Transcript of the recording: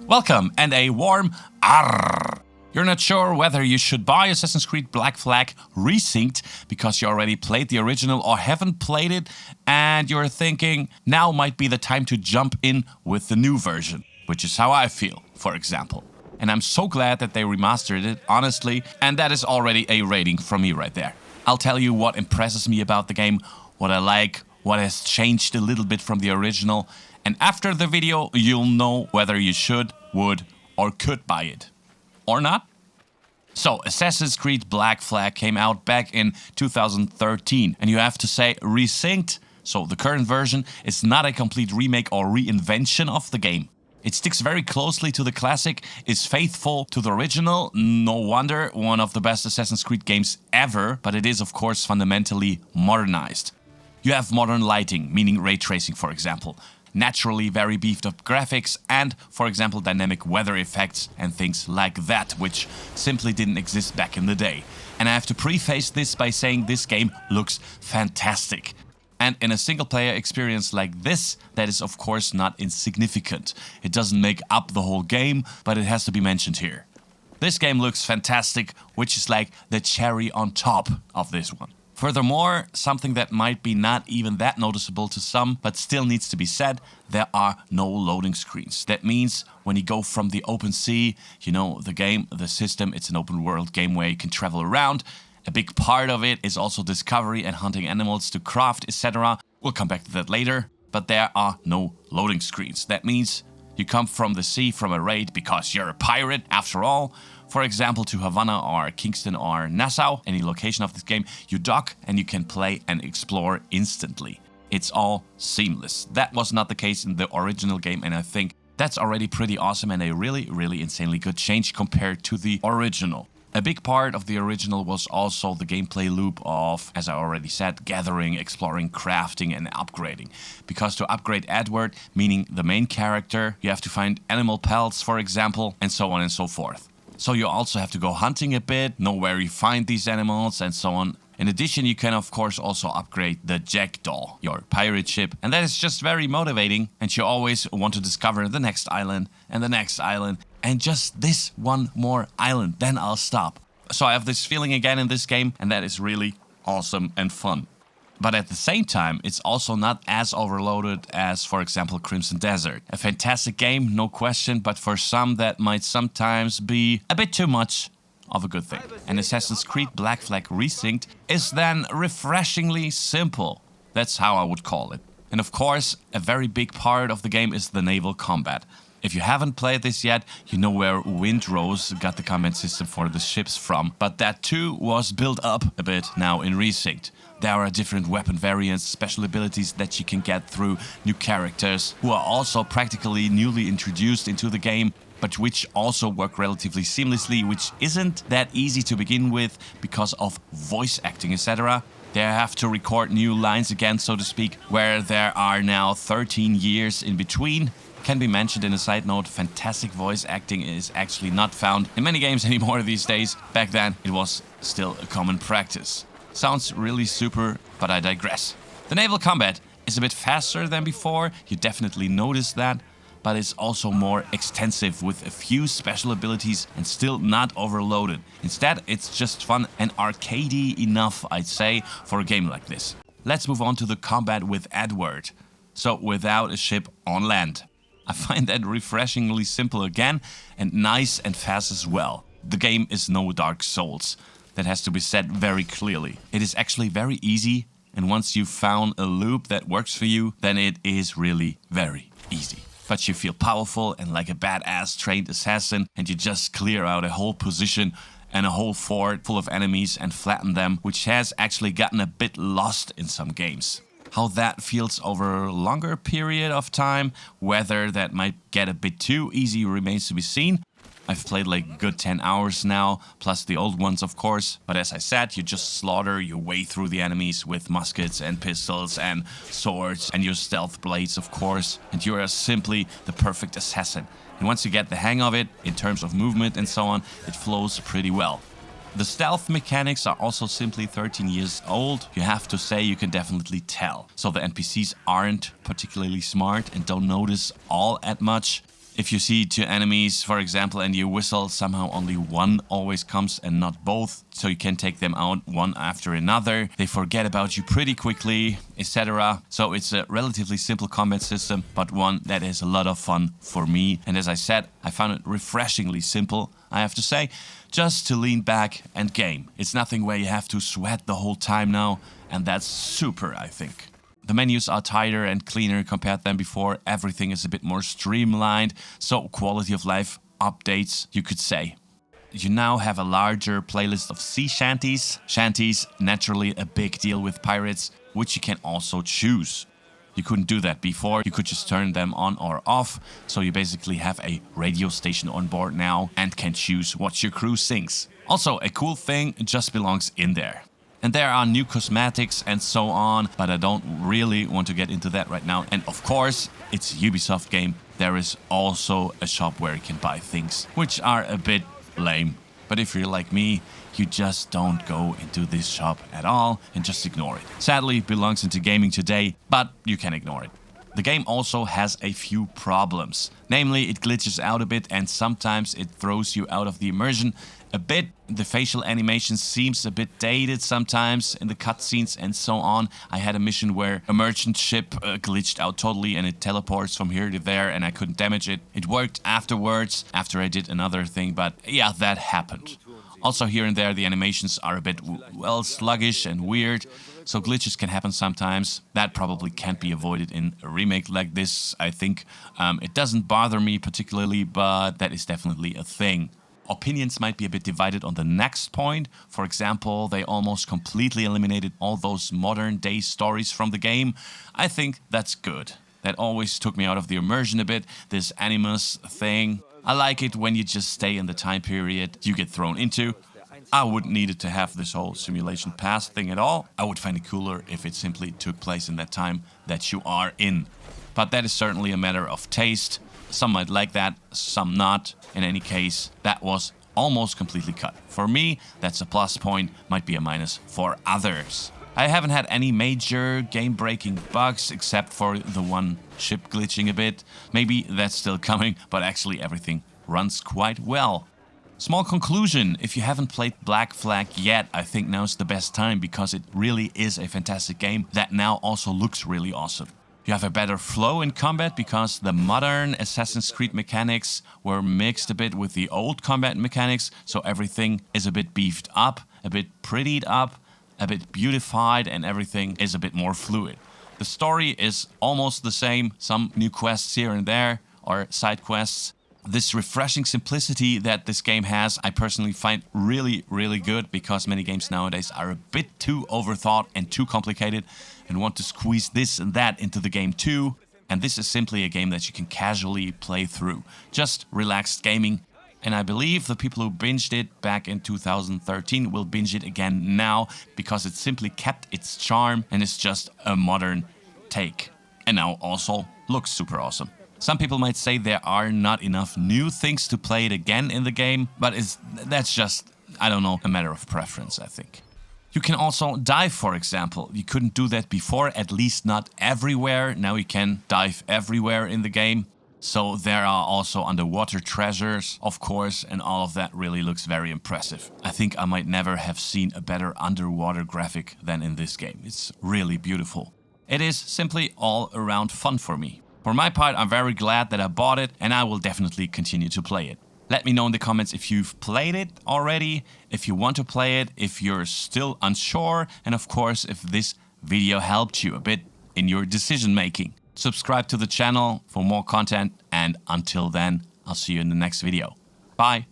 Welcome and a warm arrrr. You're not sure whether you should buy Assassin's Creed Black Flag Resynced because you already played the original or haven't played it, and you're thinking now might be the time to jump in with the new version, which is how I feel, for example. And I'm so glad that they remastered it, honestly, and that is already a rating from me right there. I'll tell you what impresses me about the game, what I like, what has changed a little bit from the original, and after the video you'll know whether you should, would, or could buy it. Or not? So, Assassin's Creed Black Flag came out back in 2013, and you have to say Resynced, so the current version, is not a complete remake or reinvention of the game. It sticks very closely to the classic, is faithful to the original, no wonder one of the best Assassin's Creed games ever, but it is of course fundamentally modernized. You have modern lighting, meaning ray tracing for example, naturally very beefed up graphics and, for example, dynamic weather effects and things like that, which simply didn't exist back in the day. And I have to preface this by saying this game looks fantastic. And in a single-player experience like this, that is of course not insignificant. It doesn't make up the whole game, but it has to be mentioned here. This game looks fantastic, which is like the cherry on top of this one. Furthermore, something that might be not even that noticeable to some, but still needs to be said, there are no loading screens. That means when you go from the open sea, you know, the game, the system, it's an open world game where you can travel around. A big part of it is also discovery and hunting animals to craft, etc. We'll come back to that later, but there are no loading screens. That means you come from the sea from a raid because you're a pirate after all. For example, to Havana or Kingston or Nassau, any location of this game, you dock and you can play and explore instantly. It's all seamless. That was not the case in the original game, and I think that's already pretty awesome and a really insanely good change compared to the original. A big part of the original was also the gameplay loop of, as I already said, gathering, exploring, crafting and upgrading. Because to upgrade Edward, meaning the main character, you have to find animal pelts, for example, and so on and so forth. So you also have to go hunting a bit, know where you find these animals and so on. In addition, you can of course also upgrade the Jackdaw, your pirate ship, and that is just very motivating, and you always want to discover the next island and the next island and just this one more island, then I'll stop. So I have this feeling again in this game, and that is really awesome and fun. But at the same time, it's also not as overloaded as, for example, Crimson Desert. A fantastic game, no question, but for some that might sometimes be a bit too much of a good thing. And Assassin's Creed Black Flag Resynced is then refreshingly simple. That's how I would call it. And of course, a very big part of the game is the naval combat. If you haven't played this yet, you know where Windrose got the combat system for the ships from, but that too was built up a bit now in Resynced. There are different weapon variants, special abilities that you can get through new characters who are also practically newly introduced into the game, but which also work relatively seamlessly, which isn't that easy to begin with because of voice acting, etc. They have to record new lines again, so to speak, where there are now 13 years in between. Can be mentioned in a side note, fantastic voice acting is actually not found in many games anymore these days. Back then it was still a common practice. Sounds really super, but I digress. The naval combat is a bit faster than before, you definitely notice that, but it's also more extensive with a few special abilities and still not overloaded. Instead, it's just fun and arcadey enough, I'd say, for a game like this. Let's move on to the combat with Edward. So, without a ship on land. I find that refreshingly simple again, and nice and fast as well. The game is no Dark Souls. That has to be said very clearly. It is actually very easy, and once you've found a loop that works for you, then it is really very easy. But you feel powerful and like a badass trained assassin, and you just clear out a whole position and a whole fort full of enemies and flatten them, which has actually gotten a bit lost in some games. How that feels over a longer period of time, whether that might get a bit too easy remains to be seen. I've played like a good 10 hours now, plus the old ones of course, but as I said, you just slaughter your way through the enemies with muskets and pistols and swords and your stealth blades of course, and you are simply the perfect assassin. And once you get the hang of it, in terms of movement and so on, it flows pretty well. The stealth mechanics are also simply 13 years old, you have to say, you can definitely tell. So the NPCs aren't particularly smart and don't notice all at much. If you see two enemies, for example, and you whistle, somehow only one always comes and not both, so you can take them out one after another. They forget about you pretty quickly, etc. So it's a relatively simple combat system, but one that is a lot of fun for me. And as I said, I found it refreshingly simple, I have to say, just to lean back and game. It's nothing where you have to sweat the whole time now, and that's super, I think. The menus are tighter and cleaner compared than before. Everything is a bit more streamlined, so quality of life updates, you could say. You now have a larger playlist of sea shanties. Shanties, naturally a big deal with pirates, which you can also choose. You couldn't do that before, you could just turn them on or off, so you basically have a radio station on board now and can choose what your crew sings. Also, a cool thing just belongs in there. And there are new cosmetics and so on, but I don't really want to get into that right now. And of course, it's a Ubisoft game. There is also a shop where you can buy things, which are a bit lame. But if you're like me, you just don't go into this shop at all and just ignore it. Sadly, it belongs into gaming today, but you can ignore it. The game also has a few problems. Namely, it glitches out a bit and sometimes it throws you out of the immersion a bit. The facial animation seems a bit dated sometimes in the cutscenes and so on. I had a mission where a merchant ship glitched out totally and it teleports from here to there and I couldn't damage it. It worked afterwards, after I did another thing, but yeah, that happened. Also here and there the animations are a bit, well, sluggish and weird, so glitches can happen sometimes. That probably can't be avoided in a remake like this, I think. It doesn't bother me particularly, but that is definitely a thing. Opinions might be a bit divided on the next point. For example, they almost completely eliminated all those modern day stories from the game. I think that's good. That always took me out of the immersion a bit, this Animus thing. I like it when you just stay in the time period you get thrown into. I wouldn't need it to have this whole simulation past thing at all. I would find it cooler if it simply took place in that time that you are in. But that is certainly a matter of taste. Some might like that, some not. In any case, that was almost completely cut. For me, that's a plus point, might be a minus for others. I haven't had any major game-breaking bugs except for the one ship glitching a bit. Maybe that's still coming, but actually everything runs quite well. Small conclusion, if you haven't played Black Flag yet, I think now's the best time because it really is a fantastic game that now also looks really awesome. You have a better flow in combat because the modern Assassin's Creed mechanics were mixed a bit with the old combat mechanics, so everything is a bit beefed up, a bit prettied up, a bit beautified, and everything is a bit more fluid. The story is almost the same, some new quests here and there, or side quests. This refreshing simplicity that this game has, I personally find really, really good because many games nowadays are a bit too overthought and too complicated and want to squeeze this and that into the game too. And this is simply a game that you can casually play through. Just relaxed gaming. And I believe the people who binged it back in 2013 will binge it again now because it simply kept its charm and is just a modern take. And now also looks super awesome. Some people might say there are not enough new things to play it again in the game, but that's just, I don't know, a matter of preference, I think. You can also dive, for example. You couldn't do that before, at least not everywhere. Now you can dive everywhere in the game. So there are also underwater treasures, of course, and all of that really looks very impressive. I think I might never have seen a better underwater graphic than in this game. It's really beautiful. It is simply all around fun for me. For my part, I'm very glad that I bought it and I will definitely continue to play it. Let me know in the comments if you've played it already, if you want to play it, if you're still unsure, and of course if this video helped you a bit in your decision making. Subscribe to the channel for more content, and until then, I'll see you in the next video. Bye!